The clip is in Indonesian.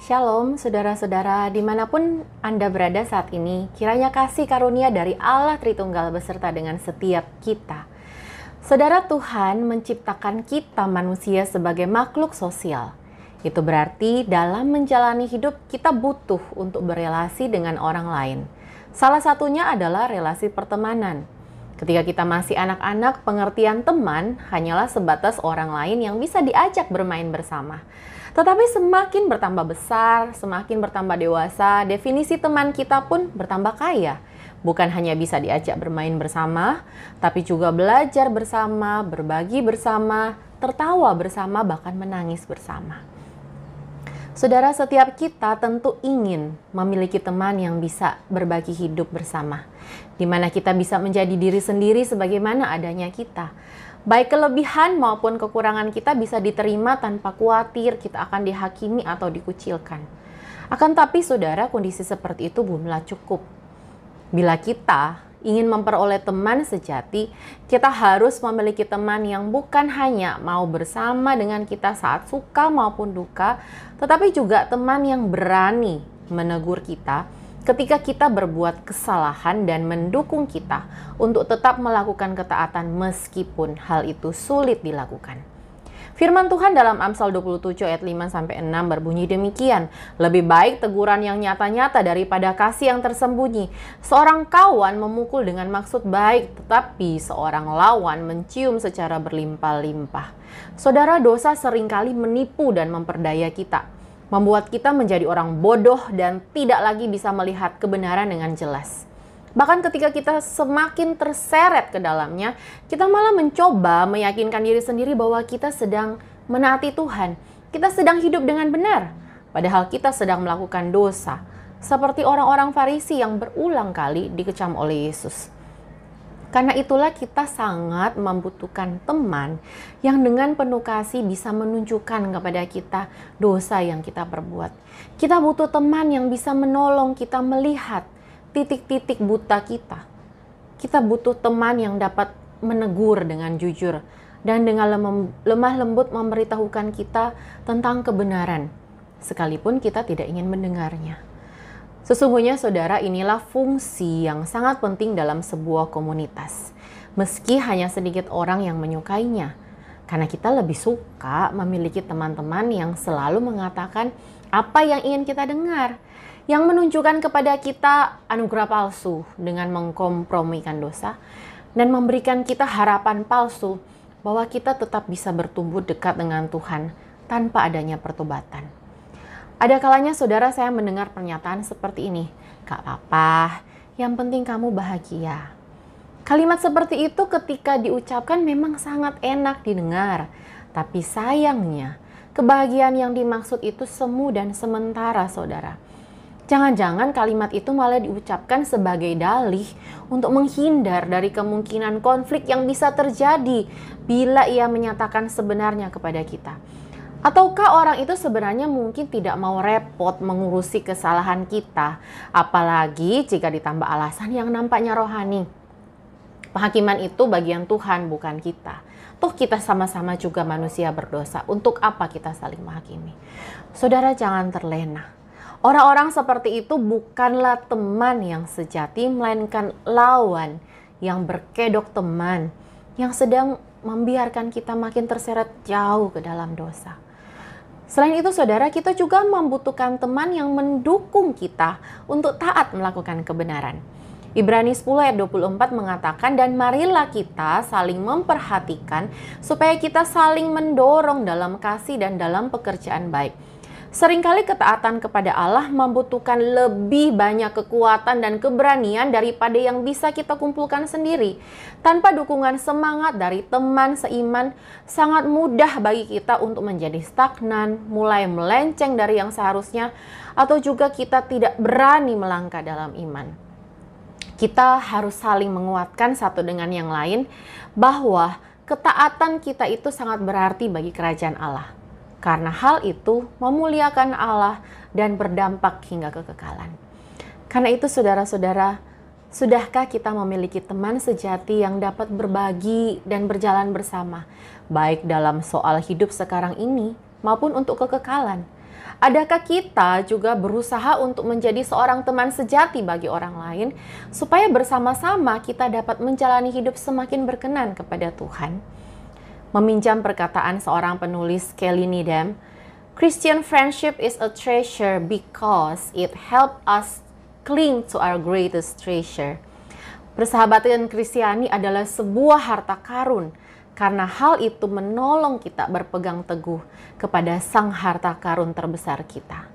Shalom saudara-saudara dimanapun Anda berada saat ini, kiranya kasih karunia dari Allah Tritunggal beserta dengan setiap kita. Saudara, Tuhan menciptakan kita manusia sebagai makhluk sosial. Itu berarti dalam menjalani hidup kita butuh untuk berelasi dengan orang lain. Salah satunya adalah relasi pertemanan. Ketika kita masih anak-anak, pengertian teman hanyalah sebatas orang lain yang bisa diajak bermain bersama. Tetapi semakin bertambah besar, semakin bertambah dewasa, definisi teman kita pun bertambah kaya. Bukan hanya bisa diajak bermain bersama, tapi juga belajar bersama, berbagi bersama, tertawa bersama, bahkan menangis bersama. Saudara, setiap kita tentu ingin memiliki teman yang bisa berbagi hidup bersama, di mana kita bisa menjadi diri sendiri sebagaimana adanya kita. Baik kelebihan maupun kekurangan kita bisa diterima tanpa khawatir kita akan dihakimi atau dikucilkan. Akan tapi saudara, kondisi seperti itu belumlah cukup. Bila kita ingin memperoleh teman sejati, kita harus memiliki teman yang bukan hanya mau bersama dengan kita saat suka maupun duka, tetapi juga teman yang berani menegur kita ketika kita berbuat kesalahan dan mendukung kita untuk tetap melakukan ketaatan meskipun hal itu sulit dilakukan. Firman Tuhan dalam Amsal 27 ayat 5-6 berbunyi demikian, "Lebih baik teguran yang nyata-nyata daripada kasih yang tersembunyi. Seorang kawan memukul dengan maksud baik, tetapi seorang lawan mencium secara berlimpah-limpah." Saudara, dosa seringkali menipu dan memperdaya kita, membuat kita menjadi orang bodoh dan tidak lagi bisa melihat kebenaran dengan jelas. Bahkan ketika kita semakin terseret ke dalamnya, kita malah mencoba meyakinkan diri sendiri bahwa kita sedang menaati Tuhan. Kita sedang hidup dengan benar, padahal kita sedang melakukan dosa. Seperti orang-orang Farisi yang berulang kali dikecam oleh Yesus. Karena itulah kita sangat membutuhkan teman yang dengan penuh kasih bisa menunjukkan kepada kita dosa yang kita perbuat. Kita butuh teman yang bisa menolong kita melihat titik-titik buta kita. Kita butuh teman yang dapat menegur dengan jujur dan dengan lemah lembut memberitahukan kita tentang kebenaran, sekalipun kita tidak ingin mendengarnya. Sesungguhnya saudara, inilah fungsi yang sangat penting dalam sebuah komunitas. Meski hanya sedikit orang yang menyukainya. Karena kita lebih suka memiliki teman-teman yang selalu mengatakan apa yang ingin kita dengar. Yang menunjukkan kepada kita anugerah palsu dengan mengkompromikan dosa. Dan memberikan kita harapan palsu bahwa kita tetap bisa bertumbuh dekat dengan Tuhan tanpa adanya pertobatan. Ada kalanya saudara saya mendengar pernyataan seperti ini, "Gak apa-apa, yang penting kamu bahagia." Kalimat seperti itu ketika diucapkan memang sangat enak didengar. Tapi sayangnya, kebahagiaan yang dimaksud itu semu dan sementara saudara. Jangan-jangan kalimat itu malah diucapkan sebagai dalih untuk menghindar dari kemungkinan konflik yang bisa terjadi bila ia menyatakan sebenarnya kepada kita. Ataukah orang itu sebenarnya mungkin tidak mau repot mengurusi kesalahan kita, apalagi jika ditambah alasan yang nampaknya rohani. Penghakiman itu bagian Tuhan, bukan kita. Toh kita sama-sama juga manusia berdosa, untuk apa kita saling menghakimi? Saudara, jangan terlena. Orang-orang seperti itu bukanlah teman yang sejati, melainkan lawan yang berkedok teman, yang sedang membiarkan kita makin terseret jauh ke dalam dosa. Selain itu saudara, kita juga membutuhkan teman yang mendukung kita untuk taat melakukan kebenaran. Ibrani 10 ayat 24 mengatakan, "Dan marilah kita saling memperhatikan supaya kita saling mendorong dalam kasih dan dalam pekerjaan baik." Seringkali ketaatan kepada Allah membutuhkan lebih banyak kekuatan dan keberanian daripada yang bisa kita kumpulkan sendiri. Tanpa dukungan semangat dari teman seiman, sangat mudah bagi kita untuk menjadi stagnan, mulai melenceng dari yang seharusnya, atau juga kita tidak berani melangkah dalam iman. Kita harus saling menguatkan satu dengan yang lain bahwa ketaatan kita itu sangat berarti bagi kerajaan Allah. Karena hal itu memuliakan Allah dan berdampak hingga kekekalan. Karena itu saudara-saudara, sudahkah kita memiliki teman sejati yang dapat berbagi dan berjalan bersama, baik dalam soal hidup sekarang ini maupun untuk kekekalan? Adakah kita juga berusaha untuk menjadi seorang teman sejati bagi orang lain, supaya bersama-sama kita dapat menjalani hidup semakin berkenan kepada Tuhan? Meminjam perkataan seorang penulis, Kelly Needham, Christian friendship is a treasure because it helps us cling to our greatest treasure. Persahabatan Kristiani adalah sebuah harta karun, karena hal itu menolong kita berpegang teguh kepada sang harta karun terbesar kita.